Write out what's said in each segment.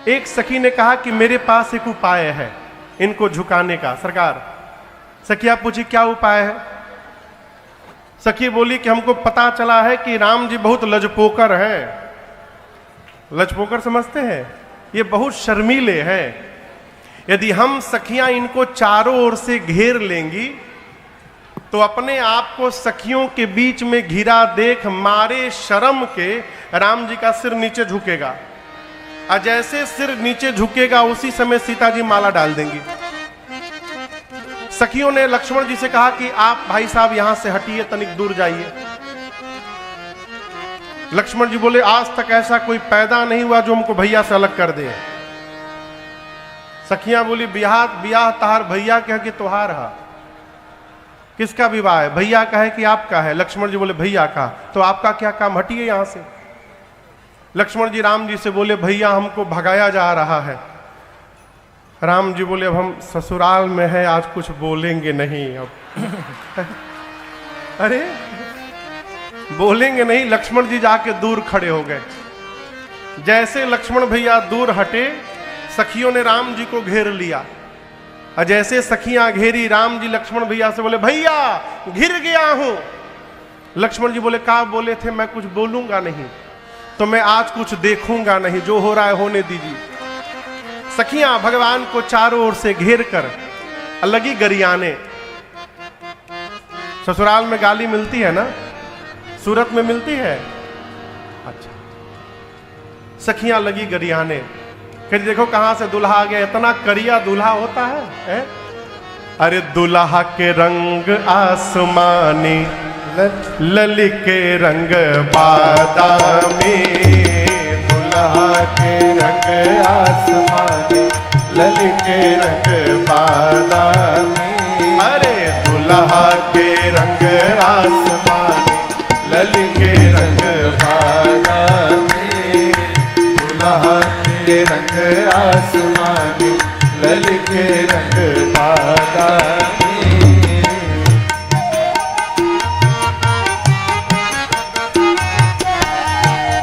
एक सखी ने कहा कि मेरे पास एक उपाय है इनको झुकाने का। सरकार, सखिया पूछी क्या उपाय है? सखी बोली कि हमको पता चला है कि राम जी बहुत लजपोकर हैं। लजपोकर समझते हैं? ये बहुत शर्मीले हैं। यदि हम सखियां इनको चारों ओर से घेर लेंगी तो अपने आप को सखियों के बीच में घिरा देख मारे शर्म के राम जी का सिर नीचे झुकेगा, और जैसे सिर नीचे झुकेगा उसी समय सीता जी माला डाल देंगी। सखियों ने लक्ष्मण जी से कहा कि आप भाई साहब यहां से हटिए, तनिक दूर जाइए। लक्ष्मण जी बोले आज तक ऐसा कोई पैदा नहीं हुआ जो हमको भैया से अलग कर दे। सखियां बोली ब्याह ब्याह तार भैया कह कि तुहार हा। किसका विवाह है? भैया का है कि आपका है? लक्ष्मण जी बोले भैया का। तो आपका क्या काम, हटिए यहां से। लक्ष्मण जी राम जी से बोले भैया हमको भगाया जा रहा है। राम जी बोले अब हम ससुराल में है, आज कुछ बोलेंगे नहीं। अब अरे बोलेंगे नहीं। लक्ष्मण जी जाके दूर खड़े हो गए। जैसे लक्ष्मण भैया दूर हटे, सखियों ने राम जी को घेर लिया, और जैसे सखियां घेरी, राम जी लक्ष्मण भैया से बोले भैया घिर गया हूं। लक्ष्मण जी बोले क्या बोले थे? मैं कुछ बोलूंगा नहीं, तो मैं आज कुछ देखूंगा नहीं, जो हो रहा है होने दीजिए। सखियां भगवान को चारों ओर से घेर कर लगी गरियाने। ससुराल में गाली मिलती है ना, सूरत में मिलती है। अच्छा, सखियां लगी गरियाने। फिर देखो कहां से दूल्हा आ गया। इतना करिया दूल्हा होता है? अरे दूल्हा के रंग आसमानी, लली के रंग बादामी। दूल्हा के रंग आसमानी, लली के रंग बादामी। अरे दूल्हा के रंग आसमानी, लली के रंग बादामी। दूल्हा के रंग आसमानी, लली के रंग बादामी।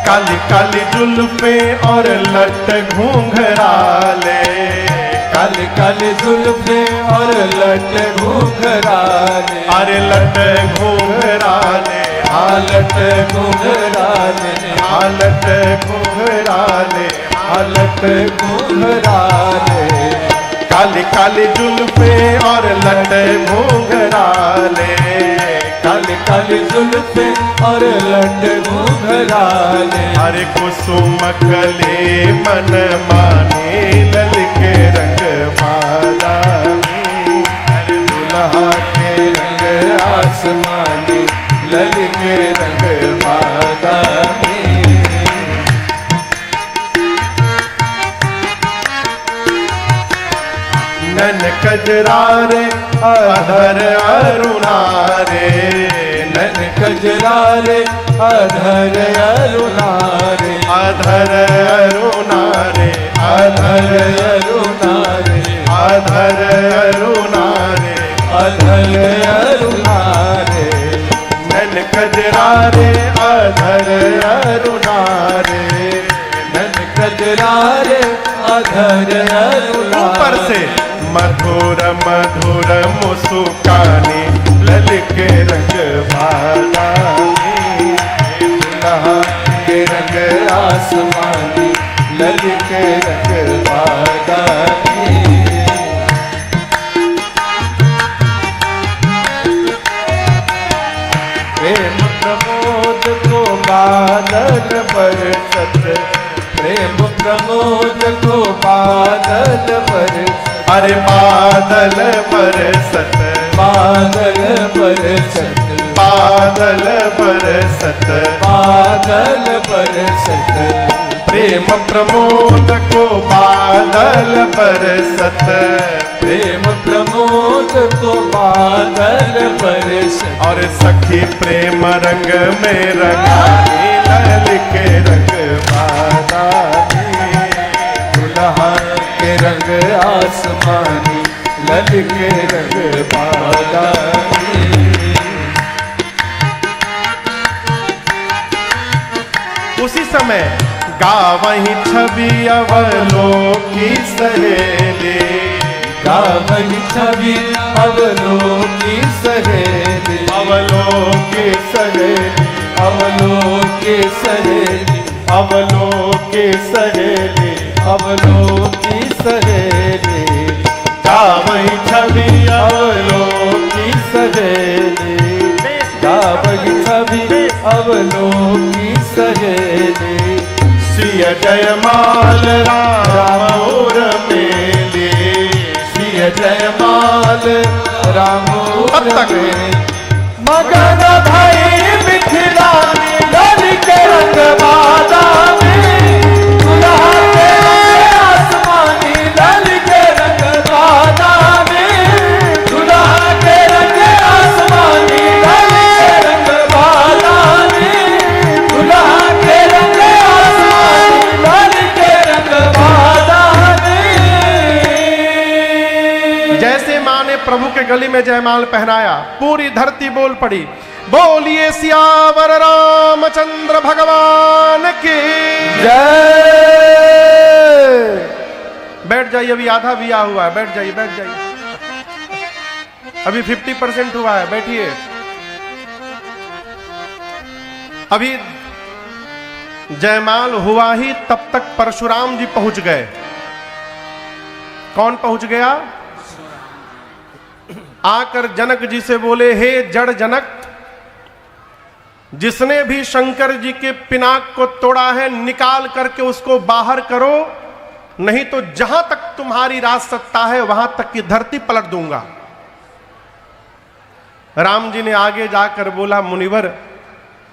काली काली जुल्फे और लट घूंघराले। काली काली जुल्फे और लट घूंघराले। अरे लट घूंघराले, हालत घूंघराले। हालत घूंघराले, हालत घूंघराले। काली काली जुल्फे और लट घूंघराले। काली काली जुल्फे और लट घूंघराले। अरे कुसुम कले मन माने, लल के रंग बादामी। अरे दूल्हा के रंग आसमानी, लल के रंग बादामी। नन कजरारे अधर अरुणारे। नन कजरारे अधर अरुणारे। अधर अरुणारे, अधर अरुणारे। अधर अरुणारे, अधर अरुणारे। नन कजरारे अधर अरुणारे। नन कजरारे अधर अरुणारे। ऊपर से मधुर मधुर मुस्कानी, लल के रंग बादामी। दूल्हा के रंग आसमानी, लल के रंग बादामी। प्रेम प्रमोद को बादल बरसत। प्रेम प्रमोद को बादल बरसत। अरे बादल बरसत, बादल बरसत। बादल बरसत, बादल बरसत। प्रेम प्रमोद को बादल बरसत। प्रेम प्रमोद को बादल बरसत। और सखी प्रेम रंग में रंगानी, लल के रंग बादामी। दूल्हा के रंग आसमानी, लल के रंग बादामी। उसी समय गावहीं छवि अवलोकी सहेली, गावहीं छवि अवलोकी सहेली, अवलोकी सहेली, अवलोकी सहेली, अवलोकी सहेली, अवलोकी सहेली, गावहीं छवि अवलोकी सहेली, गावहीं छवि अवलोकी सहेली, सिय जयमाल राम और मेली, सिय जयमाल राम अब तक मगन भई मिथिला लल के रंगबादा में, दुल्हा के आसमानी लल के रंगबादा में, दुल्हा के रंग आसमानी लल के रंगबादा में, दुल्हा के रंग आसमानी लल के रंगबादा में। जैसे मां ने प्रभु के गले में जयमाल पहनाया, पूरी धरती बोल पड़ी, बोलिए सियावर रामचंद्र भगवान की जय। बैठ जाइए, अभी आधा भी आ हुआ है, बैठ जाइए बैठ जाइए, अभी 50% हुआ है, बैठिए। अभी जयमाल हुआ ही तब तक परशुराम जी पहुंच गए। कौन पहुंच गया? आकर जनक जी से बोले, हे जड़ जनक, जिसने भी शंकर जी के पिनाक को तोड़ा है निकाल करके उसको बाहर करो, नहीं तो जहां तक तुम्हारी राज सत्ता है वहां तक की धरती पलट दूंगा। राम जी ने आगे जाकर बोला, मुनिवर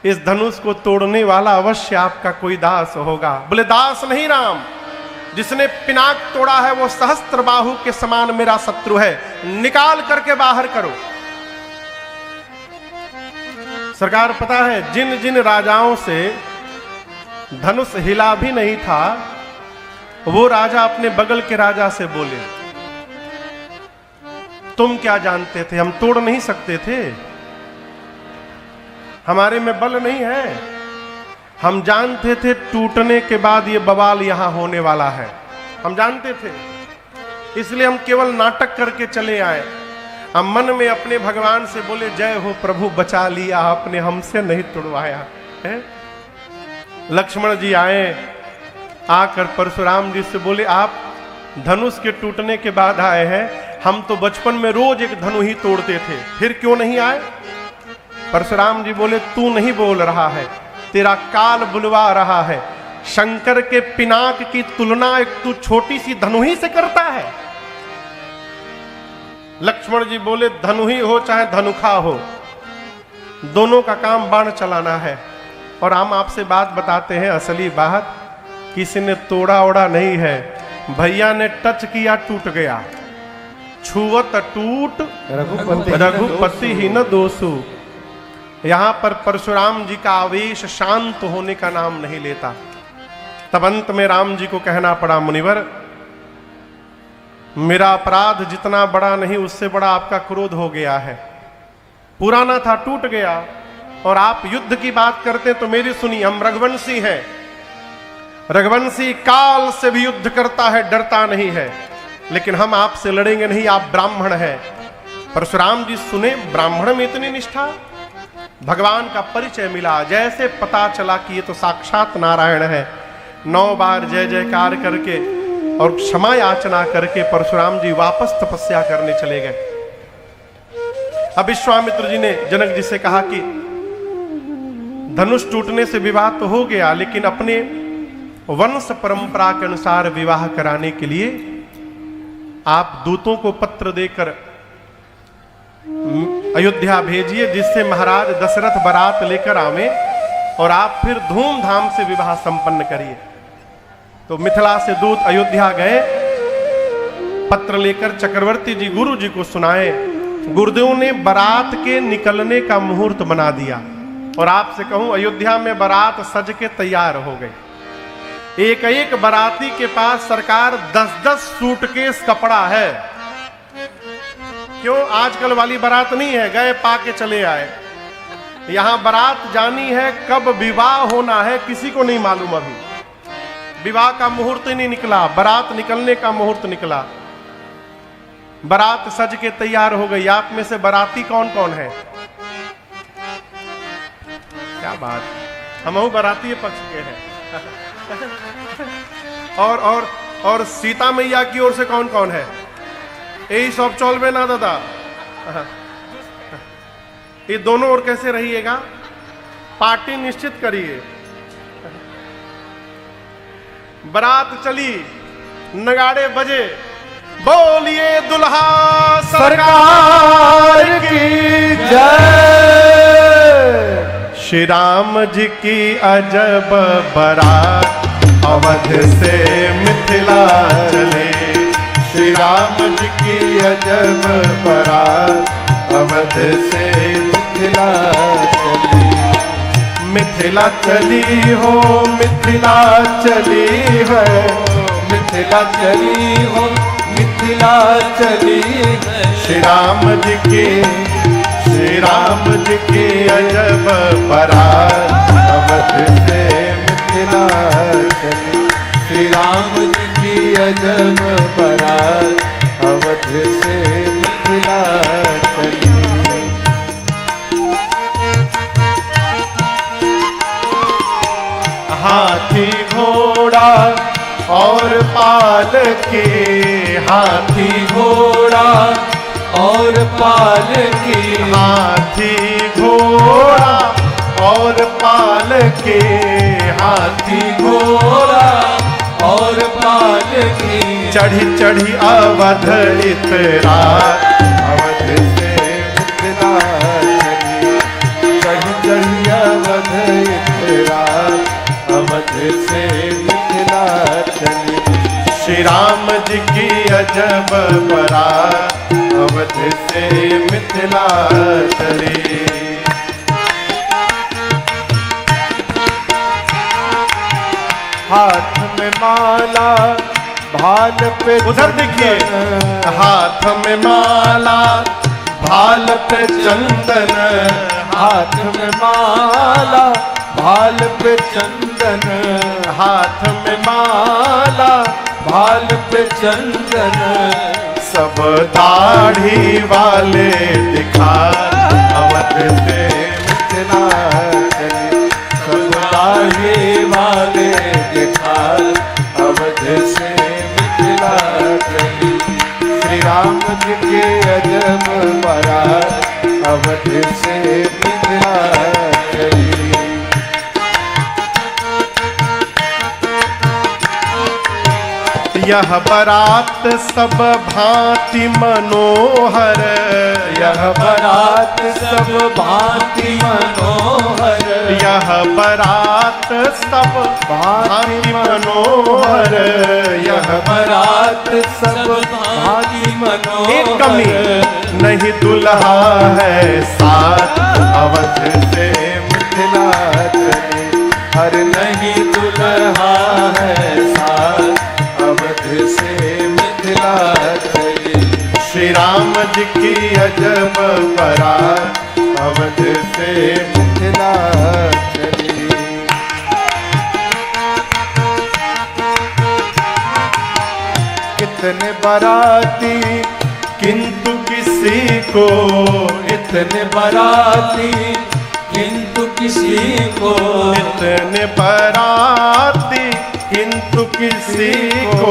इस धनुष को तोड़ने वाला अवश्य आपका कोई दास होगा। बोले, दास नहीं राम, जिसने पिनाक तोड़ा है वो सहस्त्र बाहु के समान मेरा शत्रु है, निकाल करके बाहर करो। सरकार पता है, जिन जिन राजाओं से धनुष हिला भी नहीं था, वो राजा अपने बगल के राजा से बोले, तुम क्या जानते थे, हम तोड़ नहीं सकते थे, हमारे में बल नहीं है, हम जानते थे टूटने के बाद ये बवाल यहां होने वाला है, हम जानते थे, इसलिए हम केवल नाटक करके चले आए। हम मन में अपने भगवान से बोले, जय हो प्रभु, बचा लिया आपने, हमसे नहीं तोड़वाया है। लक्ष्मण जी आए, आकर परशुराम जी से बोले, आप धनुष के टूटने के बाद आए हैं, हम तो बचपन में रोज एक धनु ही तोड़ते थे, फिर क्यों नहीं आए? परशुराम जी बोले, तू नहीं बोल रहा है, तेरा काल बुलवा रहा है। शंकर के पिनाक की तुलना एक तू छोटी सी धनु ही से करता है। लक्ष्मण जी बोले, धनु ही हो चाहे धनुखा हो, दोनों का काम बाण चलाना है। और हम आपसे बात बताते हैं, असली बात, किसी ने तोड़ा ओड़ा नहीं है, भैया ने टच किया टूट गया, छुवत टूट रघुपति ही न दोषु। यहां पर परशुराम जी का आवेश शांत होने का नाम नहीं लेता। तब अंत में राम जी को कहना पड़ा, मुनिवर मेरा अपराध जितना बड़ा नहीं, उससे बड़ा आपका क्रोध हो गया है, पुराना था टूट गया, और आप युद्ध की बात करते तो मेरी सुनिए, हम रघुवंशी हैं, रघुवंशी काल से भी युद्ध करता है, डरता नहीं है, लेकिन हम आपसे लड़ेंगे नहीं, आप ब्राह्मण हैं। परशुराम जी सुने, ब्राह्मण में इतनी निष्ठा, भगवान का परिचय मिला, जैसे पता चला कि ये तो साक्षात नारायण है, 9 बार जय जयकार करके और क्षमा याचना करके परशुराम जी वापस तपस्या करने चले गए। अब विश्वामित्र जी ने जनक जी से कहा कि धनुष टूटने से विवाह तो हो गया, लेकिन अपने वंश परंपरा के अनुसार विवाह कराने के लिए आप दूतों को पत्र देकर अयोध्या भेजिए, जिससे महाराज दशरथ बारात लेकर आवे और आप फिर धूमधाम से विवाह संपन्न करिए। तो मिथिला से दूत अयोध्या गए, पत्र लेकर चक्रवर्ती जी गुरु जी को सुनाए। गुरुदेव ने बारात के निकलने का मुहूर्त बना दिया, और आपसे कहूं, अयोध्या में बारात सज के तैयार हो गई। एक एक बाराती के पास सरकार 10-10 सूटकेस कपड़ा है। क्यों? आजकल वाली बारात नहीं है, गए पाके चले आए। यहां बारात जानी है, कब विवाह होना है किसी को नहीं मालूम अभी। विवाह का मुहूर्त ही नहीं निकला, बारात निकलने का मुहूर्त निकला। बारात सज के तैयार हो गई। आप में से बाराती कौन कौन है? क्या बात, हम बाराती पक्ष के हैं। और सीता मैया की ओर से कौन कौन है? यही सब चौल में ना दादा। ये दोनों ओर कैसे रहिएगा? पार्टी निश्चित करिए। बारात चली, नगाड़े बजे, बोलिए दुल्हा सरकार की जय। श्री राम जी की अजब बारात अवध से मिथिला चले। श्री राम जी की अजब बारात अवध से मिथिला चली। मिथिला चली हो, मिथिला चली है, मिथिला चली हो, मिथिला चली है। श्री राम जी की अजब बारात अवध से मिथिला चली। श्री राम जी की अजब बारात अवध से मिथिला चली। हाथी घोड़ा और पालकी, हाथी घोड़ा और पालकी। हाथी घोड़ा और पालकी, हाथी घोड़ा और पालकी। चढ़ी चढ़ी अवध इतरा, अवध से मिथिला चली। चढ़ी चढ़ी अवध इतरा, अवध से मिथिला चली। श्री राम जी की अजब बारात अवध से मिथिला चली। हाथ में माला, भाल पे उधर देखिए, हाथ में माला, भाल पे चंदन। हाथ में माला, भाल पे चंदन। हाथ में माला, भाल पे चंदन। सब दाढ़ी वाले दिखा अवध से मिथिला चली। सब दाढ़ी वाले दिखा अवध से मिथिला चली। श्री राम जी के अजब बारात अवध से मिथिला चली। यह बारात सब भांति मनोहर। यह बारात सब भांति मनोहर। यह बारात सब भांति मनोहर। यह बारात सब भांति मनोहर। एक कमी नहीं, दुल्हा है साथ अवध से मिथिला चली। हर नहीं दुल्हा है साथ अवध से मिथिला चली। श्री राम जी की अजब बारात अवध से मिथिला चली। कितने बाराती किंतु किसी को, इतने बाराती किंतु किसी को। इतने बाराती किंतु किसी को।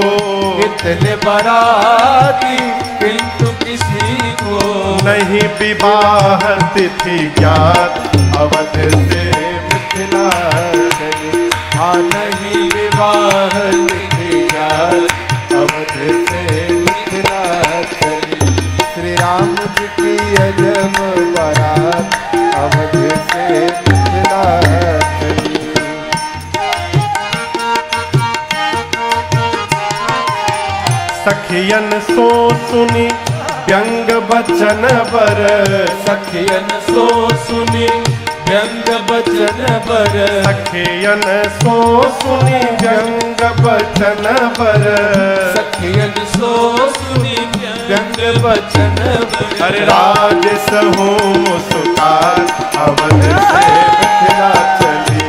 इतने बाराती किंतु किसी को। नहीं विवाह तिथि ज्ञात अवध से मिथिला चली। हाँ नहीं विवाह तिथि ज्ञात अवध से मिथिला चली। श्री राम जी की अजब बारात अवध से मिथिला चली। सखियन सो सुनी व्यंग बचन बर। सखियन सो सुनी व्यंग बचन बर। सखियन सो सुनी व्यंग बचन बर। सखियन सो सुनी व्यंग बचन बर। अरे राज सहु मुस्कान अवध से मिथिला चली।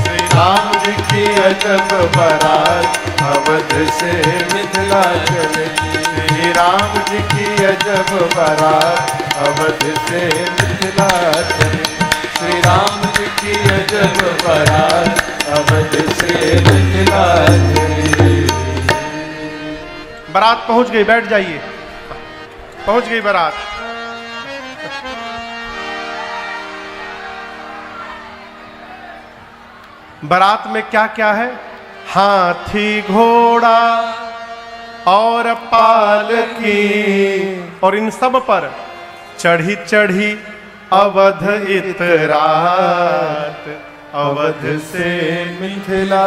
श्री राम जी की अजब बारात अवध से मिथिला चले। श्री राम जी की अजब बारात अवध से मिथिला चले। श्री राम जी की अजब बारात अवध से मिथिला चले। बारात पहुंच गई, बैठ जाइए। पहुंच गई बारात। बारात में क्या क्या है? हाथी, घोड़ा और पालकी, और इन सब पर चढ़ी चढ़ी अवध इतरात अवध से मिथिला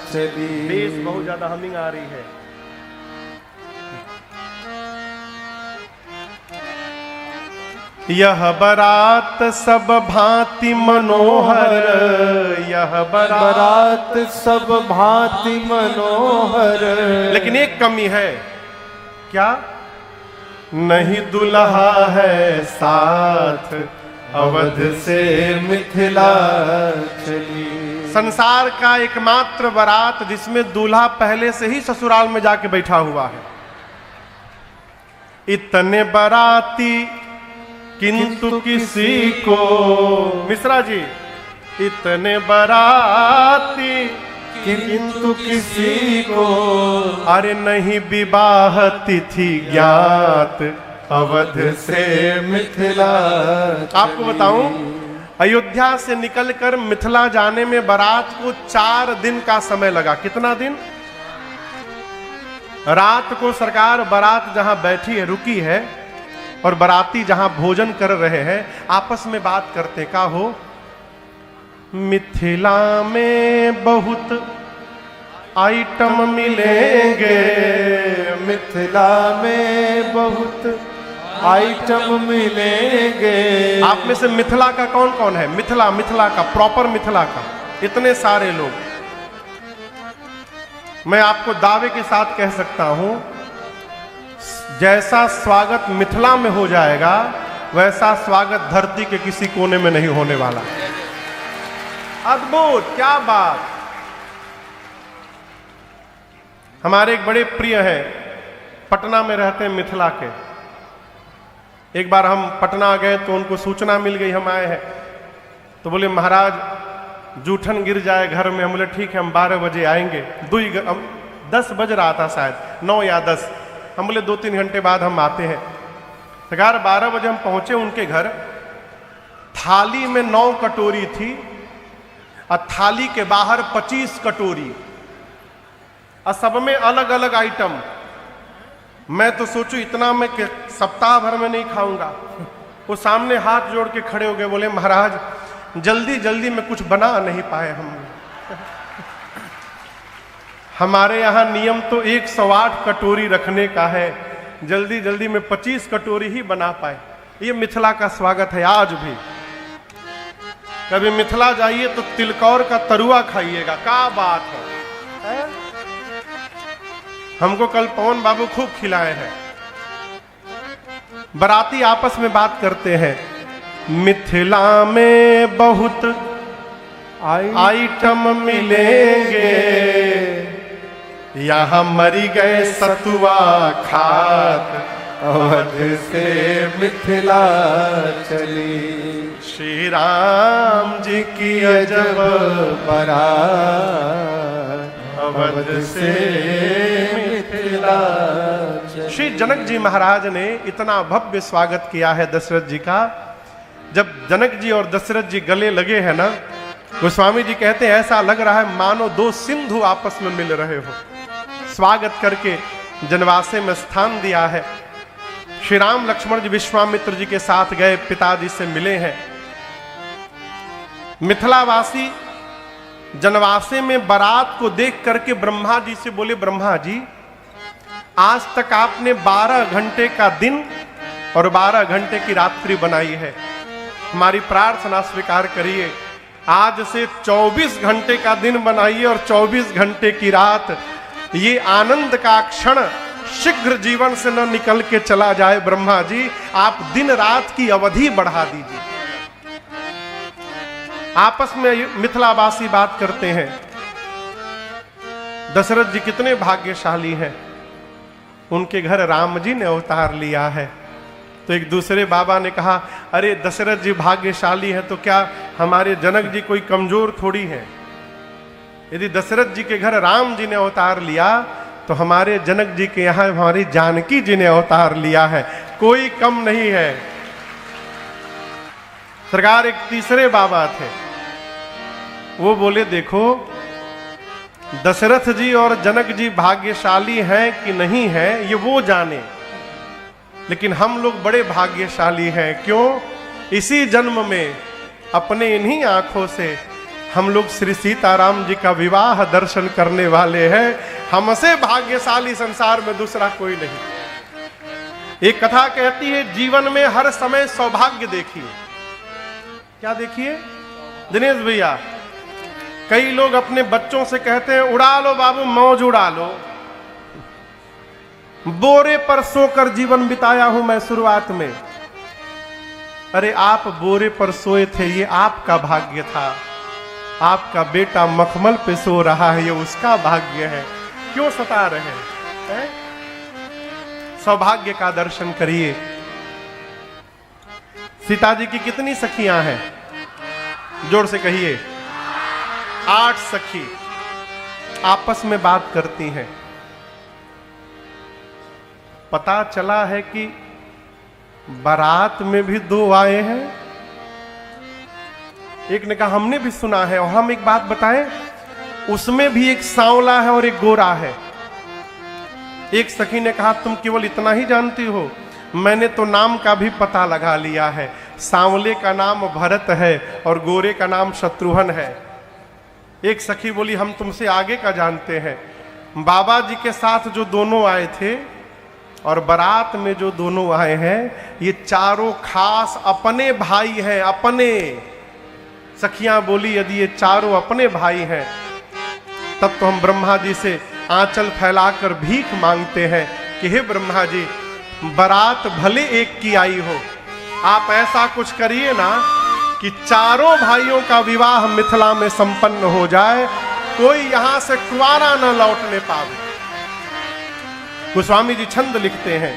चली। बेस बहुत ज्यादा हमिंग आ रही है। यह बारात सब भांति मनोहर, यह बारात सब भांति मनोहर। लेकिन एक कमी है, क्या? नहीं दुल्हा है साथ अवध से मिथिला चली। संसार का एकमात्र बारात जिसमें दूल्हा पहले से ही ससुराल में जाके बैठा हुआ है। इतने बाराती किंतु किसी को, मिश्रा जी, इतने बाराती किंतु किसी को, अरे नहीं विवाह तिथि ज्ञात अवध से मिथिला। आपको बताऊं, अयोध्या से निकलकर मिथिला जाने में बारात को 4 दिन का समय लगा। कितना दिन? रात को सरकार बारात जहां बैठी है, रुकी है, और बाराती जहां भोजन कर रहे हैं, आपस में बात करते का हो, मिथिला में बहुत आइटम मिलेंगे, मिथिला में बहुत आइटम मिलेंगे। आप में से मिथिला का कौन कौन है? मिथिला का, प्रॉपर मिथिला का, इतने सारे लोग। मैं आपको दावे के साथ कह सकता हूं, जैसा स्वागत मिथिला में हो जाएगा वैसा स्वागत धरती के किसी कोने में नहीं होने वाला। अद्भुत, क्या बात। हमारे एक बड़े प्रिय हैं, पटना में रहते हैं, मिथिला के। एक बार हम पटना गए तो उनको सूचना मिल गई हम आए हैं, तो बोले महाराज जूठन गिर जाए घर में। हम बोले ठीक है, हम 12 बजे आएंगे। 10 बज रहा था शायद, 9 या 10। हम बोले 2-3 घंटे बाद हम आते हैं। सरकार 12 बजे हम पहुंचे उनके घर। थाली में 9 कटोरी थी और थाली के बाहर 25 कटोरी, और सब में अलग अलग आइटम। मैं तो सोचूं इतना मैं सप्ताह भर में नहीं खाऊंगा। वो सामने हाथ जोड़ के खड़े हो गए, बोले महाराज जल्दी जल्दी में कुछ बना नहीं पाए हम। हमारे यहाँ नियम तो 108 कटोरी रखने का है, जल्दी जल्दी में 25 कटोरी ही बना पाए। ये मिथिला का स्वागत है आज भी। कभी मिथिला जाइए तो तिलकौर का तरुआ खाइएगा, क्या बात है? हमको कल पवन बाबू खूब खिलाए हैं। बाराती आपस में बात करते हैं, मिथिला में बहुत आइटम मिलेंगे, यहाँ मरी गए सतुआ खात अवध से मिथिला चली। श्री राम जी की अजब बारात अवध से मिथिला चली। श्री जनक जी महाराज ने इतना भव्य स्वागत किया है दशरथ जी का। जब जनक जी और दशरथ जी गले लगे हैं ना, गोस्वामी जी कहते हैं ऐसा लग रहा है मानो 2 सिंधु आपस में मिल रहे हो। स्वागत करके जनवासे में स्थान दिया है। श्री राम लक्ष्मण जी विश्वामित्र जी के साथ गए, पिताजी से मिले हैं। मिथिलावासी जनवासे में बारात को देख करके ब्रह्मा जी से बोले, ब्रह्मा जी आज तक आपने 12 घंटे का दिन और 12 घंटे की रात्रि बनाई है, हमारी प्रार्थना स्वीकार करिए। आज से 24 घंटे का दिन बनाइए और 24 घंटे की रात। ये आनंद का क्षण शीघ्र जीवन से न निकल के चला जाए। ब्रह्मा जी आप दिन रात की अवधि बढ़ा दीजिए। आपस में मिथिलावासी बात करते हैं, दशरथ जी कितने भाग्यशाली हैं, उनके घर राम जी ने अवतार लिया है। तो एक दूसरे बाबा ने कहा, अरे दशरथ जी भाग्यशाली हैं तो क्या हमारे जनक जी कोई कमजोर थोड़ी हैं? यदि दशरथ जी के घर राम जी ने अवतार लिया तो हमारे जनक जी के यहाँ हमारी जानकी जी ने अवतार लिया है, कोई कम नहीं है। सरकार एक तीसरे बाबा थे, वो बोले देखो दशरथ जी और जनक जी भाग्यशाली हैं कि नहीं हैं ये वो जाने, लेकिन हम लोग बड़े भाग्यशाली हैं। क्यों? इसी जन्म में अपने इन्हीं आंखों से हम लोग श्री सीताराम जी का विवाह दर्शन करने वाले हैं। हमसे भाग्यशाली संसार में दूसरा कोई नहीं। एक कथा कहती है, जीवन में हर समय सौभाग्य देखिए। क्या देखिए दिनेश भैया? कई लोग अपने बच्चों से कहते हैं उड़ा लो बाबू, मौज उड़ा लो। बोरे पर सोकर जीवन बिताया हूं मैं शुरुआत में। अरे आप बोरे पर सोए थे, ये आपका भाग्य था। आपका बेटा मखमल पे सो रहा है, ये उसका भाग्य है। क्यों सता रहे हैं? सौभाग्य का दर्शन करिए। सीता जी की कितनी सखियां हैं? जोर से कहिए। 8 सखी आपस में बात करती हैं। पता चला है कि बारात में भी 2 आए हैं। एक ने कहा हमने भी सुना है, और हम एक बात बताएं, उसमें भी एक सांवला है और एक गोरा है। एक सखी ने कहा तुम केवल इतना ही जानती हो, मैंने तो नाम का भी पता लगा लिया है। सांवले का नाम भरत है और गोरे का नाम शत्रुघ्न है। एक सखी बोली हम तुमसे आगे का जानते हैं। बाबा जी के साथ जो दोनों आए थे और बारात में जो दोनों आए हैं, ये चारों खास अपने भाई हैं। अपने सखियां बोली यदि ये चारों अपने भाई हैं तब तो हम ब्रह्मा जी से आंचल फैलाकर भीख मांगते हैं कि हे ब्रह्मा जी, बारात भले एक की आई हो, आप ऐसा कुछ करिए ना कि चारों भाइयों का विवाह मिथिला में संपन्न हो जाए, कोई यहां से कुंवारा न लौटने पावे। गोस्वामी जी छंद लिखते हैं,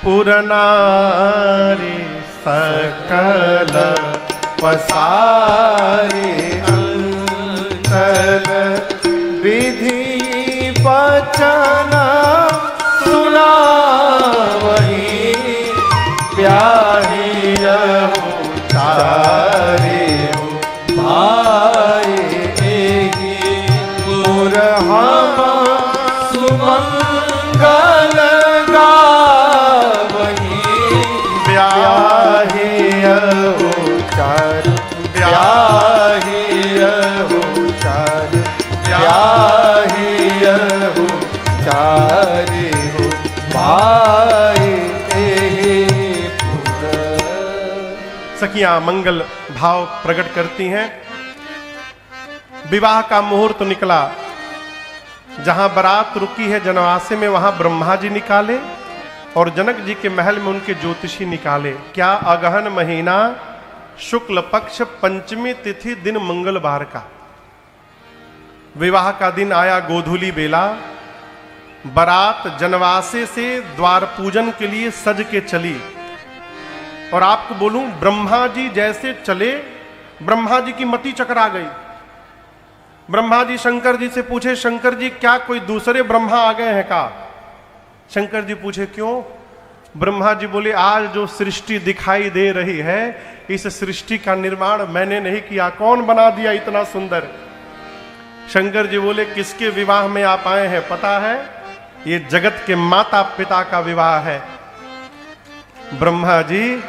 पुरनारी सकल पसारे अंचल विधि वचन सुना वही प्यारी तारे भाई हम सुमंगल गावही ब्याहे उचार ब्याहे उचार ब्याहे उचार हो भाई। सखियां मंगल भाव प्रकट करती हैं। विवाह का मुहूर्त निकला, जहां बारात रुकी है जनवासे में, वहां ब्रह्मा जी निकाले और जनक जी के महल में उनके ज्योतिषी निकाले। क्या अगहन महीना शुक्ल पक्ष पंचमी तिथि दिन मंगलवार का विवाह का दिन आया। गोधूली बेला बारात जनवासे से द्वार पूजन के लिए सज के चली। और आपको बोलूं, ब्रह्मा जी जैसे चले, ब्रह्मा जी की मति चकरा गई। ब्रह्मा जी शंकर जी से पूछे, शंकर जी क्या कोई दूसरे ब्रह्मा आ गए हैं का? शंकर जी पूछे क्यों? ब्रह्मा जी बोले आज जो सृष्टि दिखाई दे रही है, इस सृष्टि का निर्माण मैंने नहीं किया, कौन बना दिया इतना सुंदर? शंकर जी बोले किसके विवाह में आप आए हैं पता है? ये जगत के माता पिता का विवाह है। ब्रह्मा जी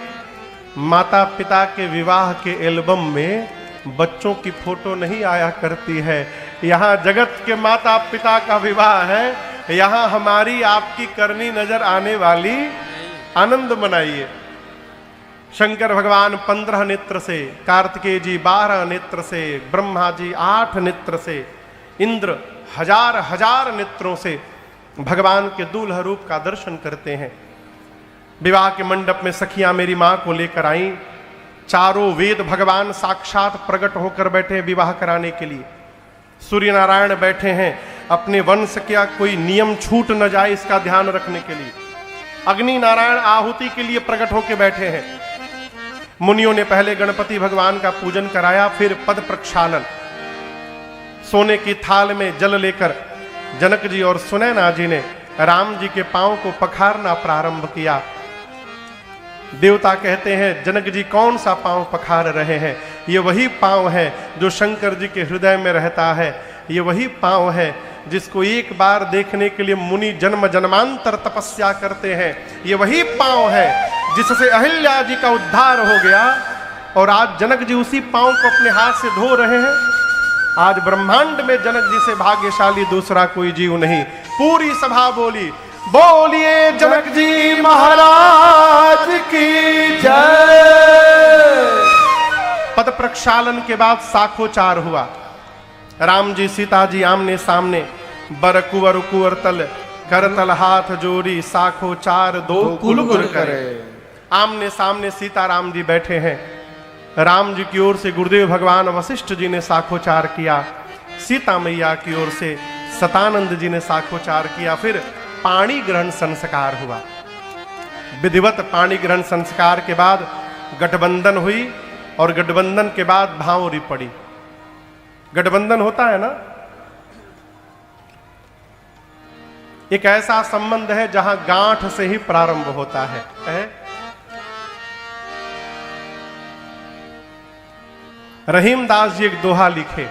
माता पिता के विवाह के एल्बम में बच्चों की फोटो नहीं आया करती है। यहाँ जगत के माता पिता का विवाह है, यहाँ हमारी आपकी करनी नजर आने वाली, आनंद मनाइए। शंकर भगवान 15 नेत्र से, कार्तिकेय जी 12 नेत्र से, ब्रह्मा जी 8 नेत्र से, इंद्र हजार हजार नेत्रों से भगवान के दूल्हा रूप का दर्शन करते हैं। विवाह के मंडप में सखियां मेरी मां को लेकर आईं। चारों वेद भगवान साक्षात प्रकट होकर बैठे विवाह कराने के लिए। सूर्य नारायण बैठे हैं, अपने वंश का कोई नियम छूट न जाए इसका ध्यान रखने के लिए अग्नि नारायण आहुति के लिए प्रकट होकर बैठे हैं। मुनियों ने पहले गणपति भगवान का पूजन कराया, फिर पद प्रक्षालन, सोने की थाल में जल लेकर जनक जी और सुनैना जी ने राम जी के पांव को पखारना प्रारंभ किया। देवता कहते हैं जनक जी कौन सा पांव पखार रहे हैं? ये वही पांव है जो शंकर जी के हृदय में रहता है, ये वही पांव है जिसको एक बार देखने के लिए मुनि जन्म जन्मांतर तपस्या करते हैं, ये वही पांव है जिससे अहिल्या जी का उद्धार हो गया। और आज जनक जी उसी पांव को अपने हाथ से धो रहे हैं। आज ब्रह्मांड में जनक जी से भाग्यशाली दूसरा कोई जीव नहीं। पूरी सभा बोली, बोलिए जनक जी महाराज की जय। पद प्रक्षालन के बाद साखोचार हुआ। राम जी सीता जी आमने सामने, बर कुंवर कुंवर तल, करतल हाथ जोड़ी, साखोचार दो कुलगुर करे। आमने सामने सीताराम जी बैठे हैं। राम जी की ओर से गुरुदेव भगवान वशिष्ठ जी ने साखोचार किया, सीता मैया की ओर से सतानंद जी ने साखोचार किया। फिर पाणी ग्रहण संस्कार हुआ। विधिवत पाणी ग्रहण संस्कार के बाद गठबंधन हुई और गठबंधन के बाद भांवरी पड़ी। गठबंधन होता है ना, एक ऐसा संबंध है जहां गांठ से ही प्रारंभ होता है? रहीमदास जी एक दोहा लिखे।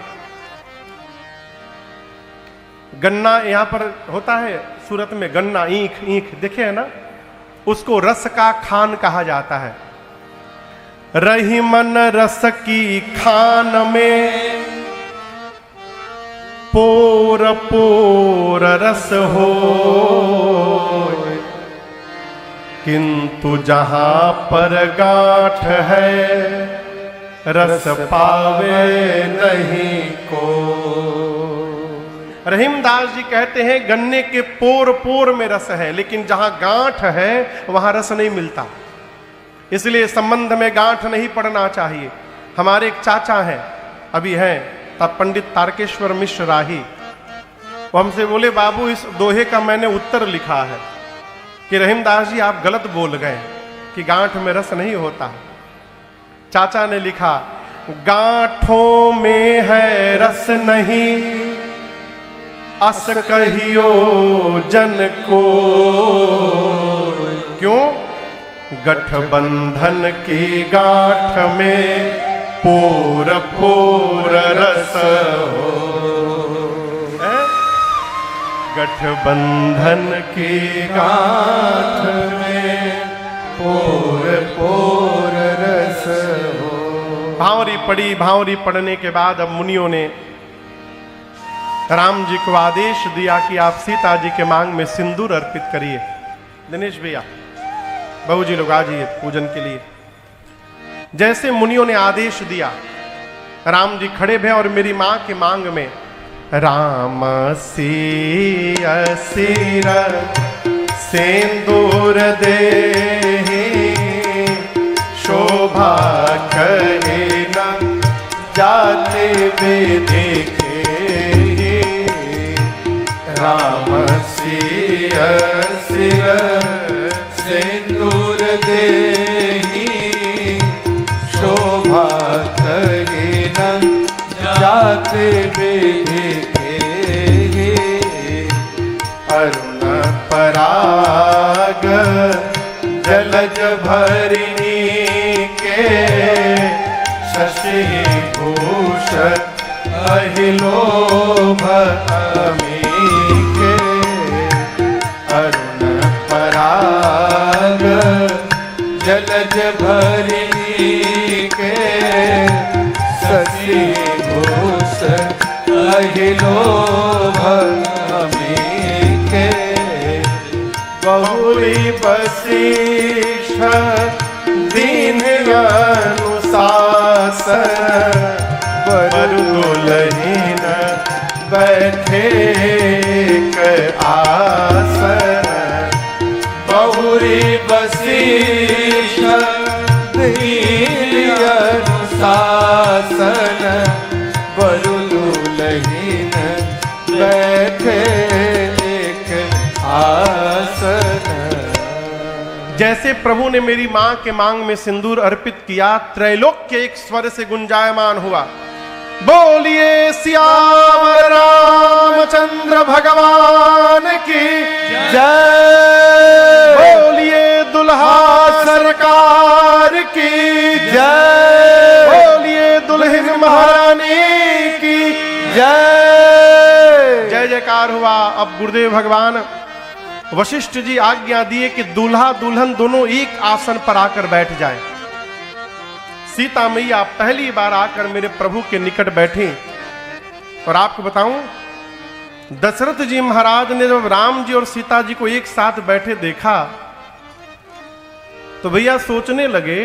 गन्ना यहां पर होता है सूरत में, गन्ना ईख ईख देखे है ना, उसको रस का खान कहा जाता है। रहीमन रस की खान में पोर पोर रस हो, किंतु जहां पर गांठ है रस पावे नहीं को। रहीमदास जी कहते हैं गन्ने के पोर पोर में रस है, लेकिन जहां गांठ है वहां रस नहीं मिलता। इसलिए संबंध में गांठ नहीं पड़ना चाहिए। हमारे एक चाचा हैं, अभी हैं, तब पंडित तारकेश्वर मिश्र राही, वो हमसे बोले बाबू इस दोहे का मैंने उत्तर लिखा है कि रहीमदास जी आप गलत बोल गए कि गांठ में रस नहीं होता। चाचा ने लिखा, गांठों में है रस नहीं, अस कहियो जन को। क्यों? गठबंधन की गांठ में पोर पोर रस हो। गठबंधन की गांठ में पोर पोर रस हो। भांवरी पड़ी। भांवरी पड़ने के बाद अब मुनियों ने राम जी को आदेश दिया कि आप सीता जी के मांग में सिंदूर अर्पित करिए। दिनेश भैया, बहू जी लोग आ जाइए पूजन के लिए। जैसे मुनियों ने आदेश दिया, राम जी खड़े भे और मेरी मां के मांग में राम सिया सिर सिंदूर दे, शोभा कहे न जाते वे देखे। राम सिया सिर सिंदूर दे, शोभा कहे न जाते वे देखे। अरुण पराग जलज भरिणी के, शशि भूषण अहिलोभ अमीके। अरुण पराग जलज भरिणी के, शशि भूषण अहिलोभ अमीके। बहुरी वशिष्ठ दीन अनुशासन, वरु दुलहीन बैठे आसन। बहुरी वशिष्ठ दीन अनुशासन, वरु दुलहीन बैठे आसन। जैसे प्रभु ने मेरी मां के मांग में सिंदूर अर्पित किया, त्रैलोक्य एक स्वर से गुंजायमान हुआ, बोलिए सियावर रामचंद्र भगवान की जय। बोलिए दुल्हा सरकार की जय। बोलिए दुल्हन महारानी की जय। जय जयकार हुआ। अब गुरुदेव भगवान वशिष्ठ जी आज्ञा दिए कि दूल्हा दुल्हन दोनों एक आसन पर आकर बैठ जाएं। सीता मैया पहली बार आकर मेरे प्रभु के निकट बैठी। और आपको बताऊं, दशरथ जी महाराज ने जब राम जी और सीता जी को एक साथ बैठे देखा तो भैया सोचने लगे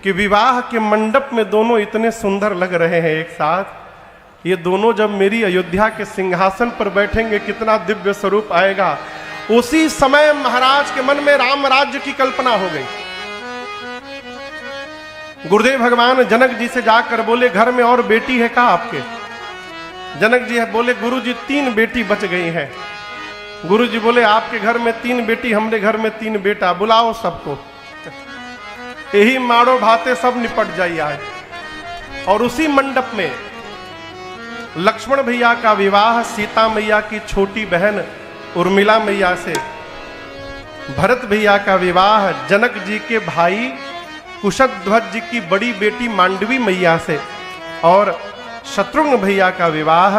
कि विवाह के मंडप में दोनों इतने सुंदर लग रहे हैं एक साथ, ये दोनों जब मेरी अयोध्या के सिंहासन पर बैठेंगे कितना दिव्य स्वरूप आएगा। उसी समय महाराज के मन में राम राज्य की कल्पना हो गई। गुरुदेव भगवान जनक जी से जाकर बोले, घर में और बेटी है क्या आपके? जनक जी बोले, गुरु जी 3 बेटी बच गई हैं। गुरु जी बोले, आपके घर में 3 बेटी, हमारे घर में 3 बेटा, बुलाओ सबको, यही मारो भाते सब निपट जाइए आज। और उसी मंडप में लक्ष्मण भैया का विवाह सीता मैया की छोटी बहन उर्मिला मैया से, भरत भैया का विवाह जनक जी के भाई कुशध्वज जी की बड़ी बेटी मांडवी मैया से, और शत्रुघ्न भैया का विवाह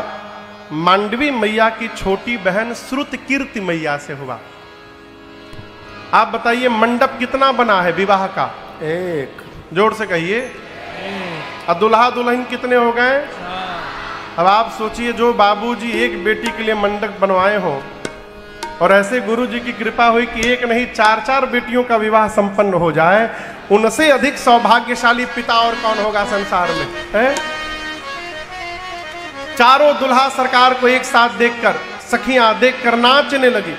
मांडवी मैया की छोटी बहन श्रुतकीर्ति मैया से हुआ। आप बताइए मंडप कितना बना है विवाह का? 1। जोर से कहिए। अब दुल्हा दुल्हन कितने हो गए? अब आप सोचिए, जो बाबूजी एक बेटी के लिए मंडप बनवाए हो और ऐसे गुरु जी की कृपा हुई कि एक नहीं 4-4 बेटियों का विवाह संपन्न हो जाए, उनसे अधिक सौभाग्यशाली पिता और कौन होगा संसार में, है? चारों दुल्हा सरकार को एक साथ देखकर सखियां देखकर नाचने लगी।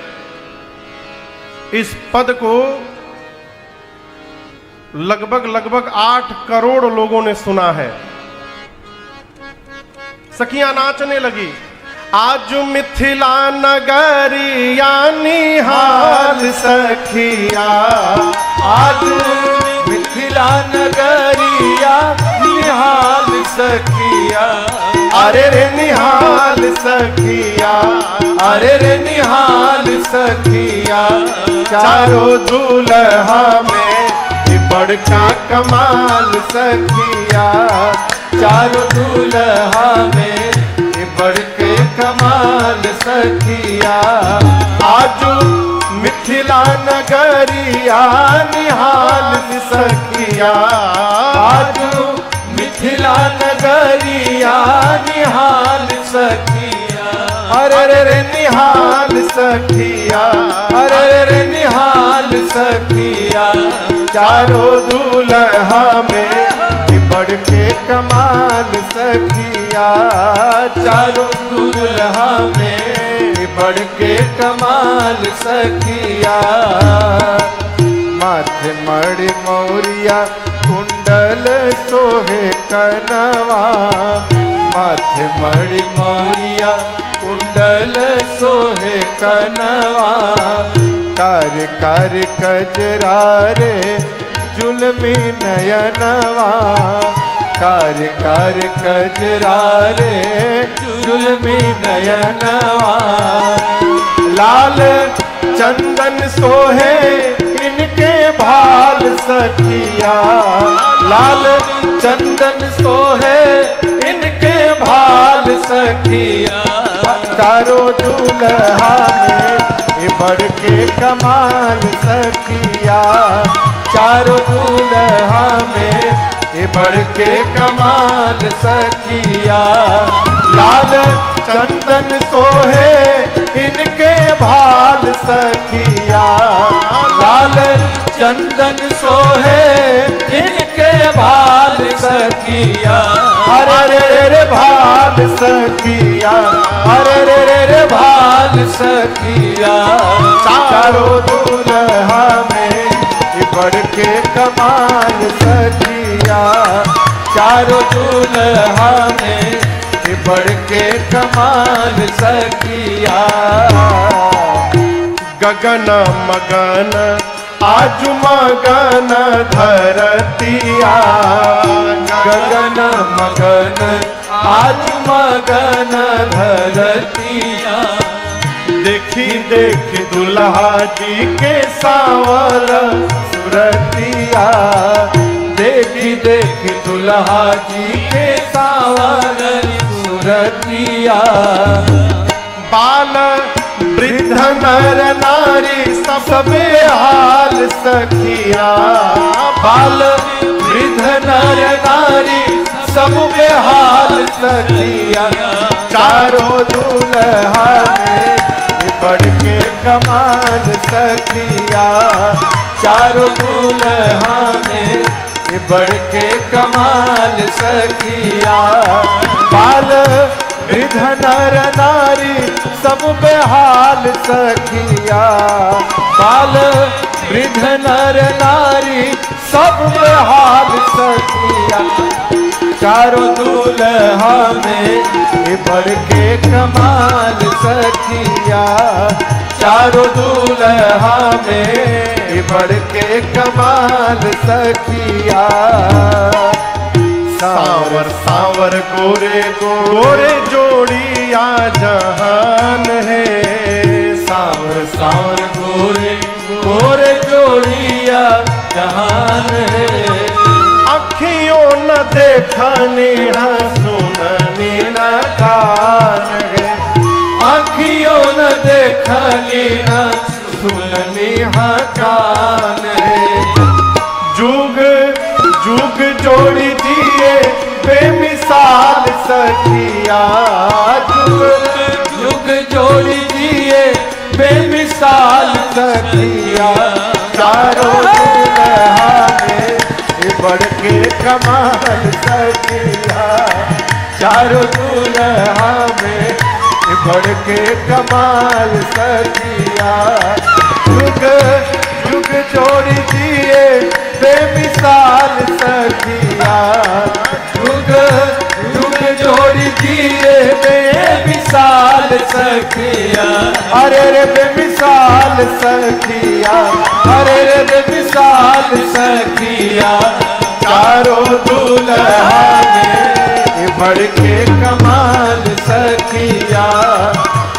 इस पद को लगभग 8 करोड़ लोगों ने सुना है। सखियां नाचने लगी। आज मिथिला नगरिया निहाल सखिया, आज मिथिला नगरिया निहाल सखिया, अरे रे निहाल सखिया, अरे रे निहाल सखिया। चारों दूल्हा में बड़का कमाल सखिया, चारों दूल्हा में बड़के कमाल सखिया। आजू मिथिला नगरिया निहाल सखिया, आजू मिथिला नगरिया निहाल सखिया, अरे रे निहाल सखिया, अरे रे निहाल सखिया। चारों दूल्हा में बड़के कमाल सखिया, चारों दूल्हा में बड़के कमाल सखिया। माथे मणि मौरिया कुंडल सोहे कनवा, माथे मणि मौरिया कुंडल सोहे कनवा। कर कर कजरा रे जुलमी नयनवा, कर कर कजरा रे जुलमी नयनवा। लाल चंदन सोहे इनके भाल सखिया, लाल चंदन सोहे इनके भाल सखिया। चारों दूल्हा में बड़के कमाल सखिया, चारों दूल्हा में बड़के कमाल सखिया। लाल चंदन सोहे इनके भाल सखिया, लाल चंदन सोहे इनके भाल सखिया। अरे रे भाल सखिया, अरे रे भाल सखिया। चारों दूल्हा में बड़के कमाल सखिया, चारों दूल्हा में बड़के कमाल सखिया। गगन मगन आज मगन धरतिया, गगन मगन आज मगन धरतिया। देखी देखी दुल्हा जी के सावर सुरतिया, देखी देखी दुल्हा जी के सावर सुरतिया। बाल वृद्ध नर नारी सब हाल सखिया, बाल वृद्ध नर नारी सब बेहाल सखिया। चारों दुल्हा में बढ़ के कमाल सखिया, चारों दुल्हा में बढ़ के कमाल सखिया। बाल वृद्ध नर नारी सब बेहाल सखिया, बाल वृद्ध नर नारी सब बेहाल सखिया। चारों दुल्हा में बढ़ के कमाल सखिया, चारों दुल्हा में बढ़ के कमाल सखिया। सावर सावर गोरे गोरे जोड़िया जहान है, सावर सावर गोरे गोरे जोड़िया जहान है। अखियों न देखने न सुनने न कान है, अखियों न देखने न सुनने कान है। जुग जुग जोड़ी दिए बेमिसाल सखिया, जुग जुग जोड़ी दिए बेमिसाल सखिया। चारों दुल्हा में बढ़ के कमाल सखिया, चारों दुल्हा में बढ़ के कमाल सखिया। जुग जुग जोड़ी दिए बेमिसाल सखिया, जुग जुग जोड़ी दिए बेमिसाल सखिया। अरे रे बेमिसाल सखिया, अरे रे बेमिसाल सखिया। चारों दुल्हा में बढ़ के कमाल सखिया,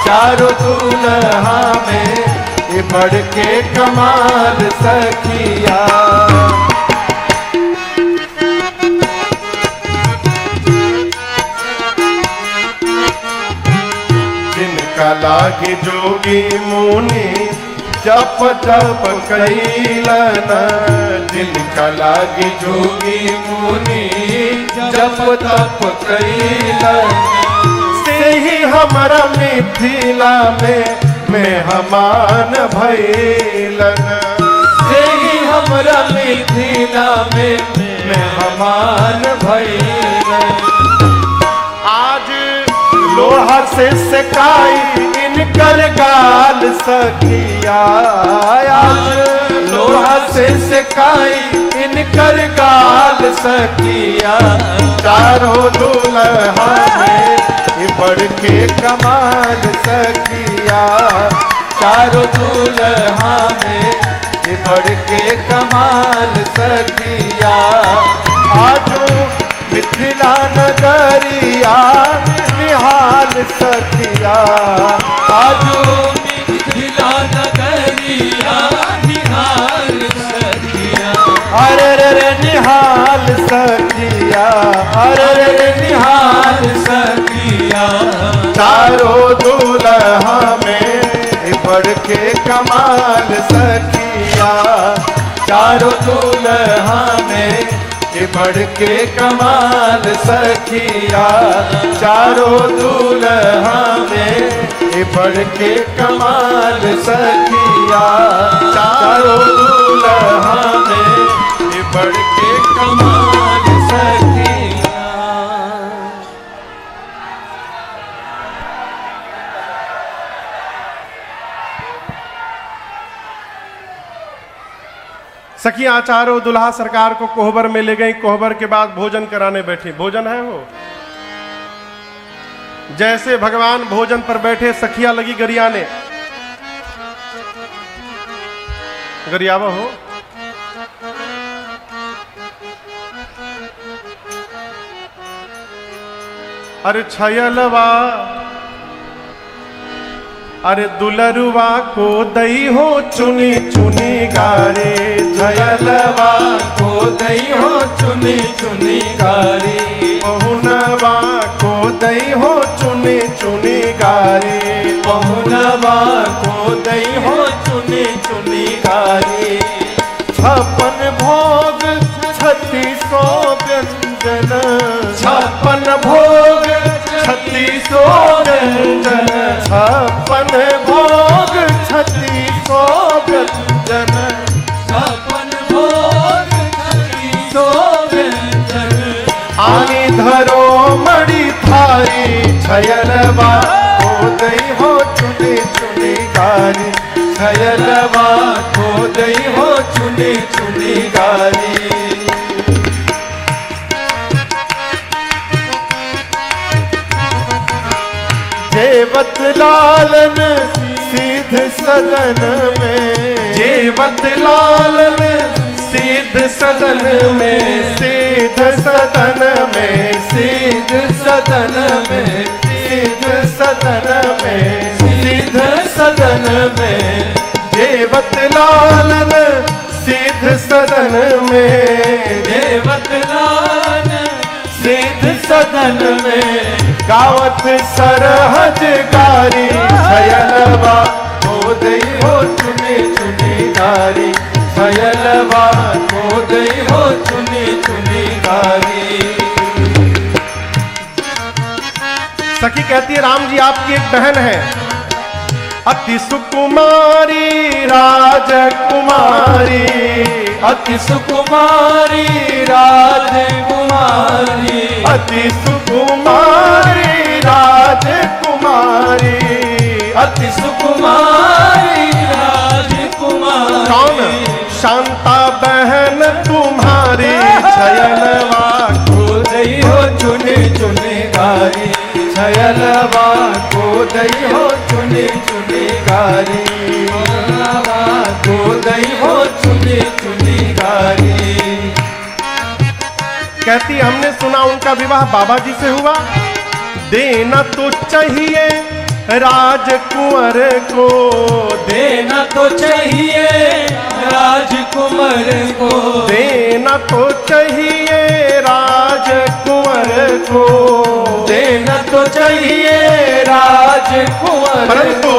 चारों दुल्हा में बढ़ के कमाल सखिया। जिनका लागे जोगी मुनि जप जप कैलन, जिनका लागे जोगी मुनि जप तप कैलन। से ही हमारा मिथिला में मेहमान भैलन, से ही हमरा मिथिला में मेहमान भैलन। आज लोहा से सेकाई इनकर गाल सखिया, आज लोहा से सेकाई इनकर गाल सखिया। चारों दुल्हा में बढ़ के कमाल सखिया, चारों दुल्हा में बढ़ के कमाल सखिया। आजो मिथिला नगरिया निहाल सखिया, आजो मिथिला नगरिया निहाल सखिया। अरे रे निहाल सखिया, अरे रे निहाल सखिया। चारों दुल्हा में बढ़ के कमाल सखिया, चारों दुल्हा में बढ़ के कमाल सखिया। चारों दुल्हा में बढ़ के कमाल सखिया, चारों दुल्हा में बढ़ के कमाल सखिया। सखियां चारों दुल्हा सरकार को कोहबर में ले गई। कोहबर के बाद भोजन कराने बैठी। भोजन है वो, जैसे भगवान भोजन पर बैठे सखियां लगी गरियाने। गरियावा हो। अरे छयलवा अरे दुलरुआ को दई हो चुनी चुनी गारे, छयलवा को दई हो चुनी चुनी गारी, पहुनवा को दई हो चुनी चुनी गारे, पहुनवा को दई हो चुनी चुनी गारी। छप्पन भोग 3600 व्यंजन, छप्पन भोग 3600 व्यंजन, छप्पन भोग 3600 व्यंजन, छप्पन भोग 3600 व्यंजन। आनी धरो मड़ी थारी, छयलवा को दई हो चुनी चुनी गारी, छयलवा को दई हो चुनी चुनी गारी। जेवत लालन सीध सदन में, जेवत लालन सिद्ध सदन में, सीध सदन में, सीध सदन में, सीध सदन में, सीध सदन में। जेवत लालन सिद्ध सदन में, जेवत लालन सीध सदन में, गावत सरहज गारी, छयलवा को दई हो चुनी चुनी गारी, छयलवा को दई हो चुनी चुनी गारी। सखी कहती है राम जी आपकी एक बहन है, अति सुकुमारी राजकुमारी, अति सुकुमारी राजकुमारी, अति सुकुमारी राजकुमारी, अति सुकुमारी राजकुमारी। कौन? शांता बहन तुम्हारी, छयलवा को दई हो चुनी चुनी गारी, छयलवा को दई हो चुनी चुनी गारी, छयलवा को दई हो चुनी चुनी गारी। कहती हमने सुना उनका विवाह बाबा जी से हुआ, देना तो चाहिए राजकुंवर को, देना तो चाहिए राजकुमार को, देना तो चाहिए राजकुंवर को, देना तो चाहिए राजकुमार। परंतु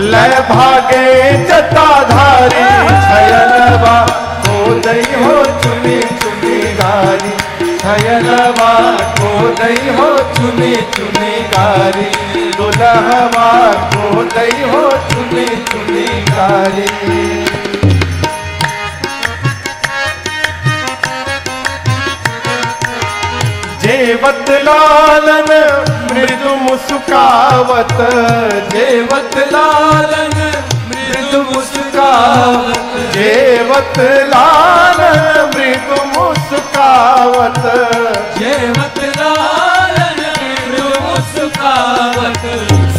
लय भागे जटाधारी, छयलवा को दई हो चुनी चुनी गारी, छयलवा को दई हो चुनी चुनी गारी, दुल्हवा को दई हो चुनी चुनी गारी। जेवत लालन मृदु मुस्कावत, जेवत लालन मृदु मुस्कावत, जेवत लालन मृदु मुस्कावत, जेवत लालन मृदु मुस्कावत।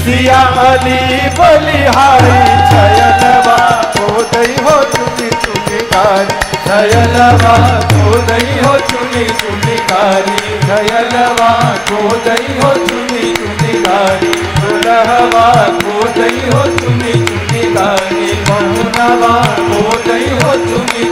सिया अली बलिहारी, छयलवा को दई हो चुनी चुनी गारी, छयलवा को दई हो चुनी चुनी गारी, छयलवा को दई हो चुनी चुनी गारी, दुल्हवा को दई हो चुनी चुनी गारी, पहुनवा को दई हो चुनी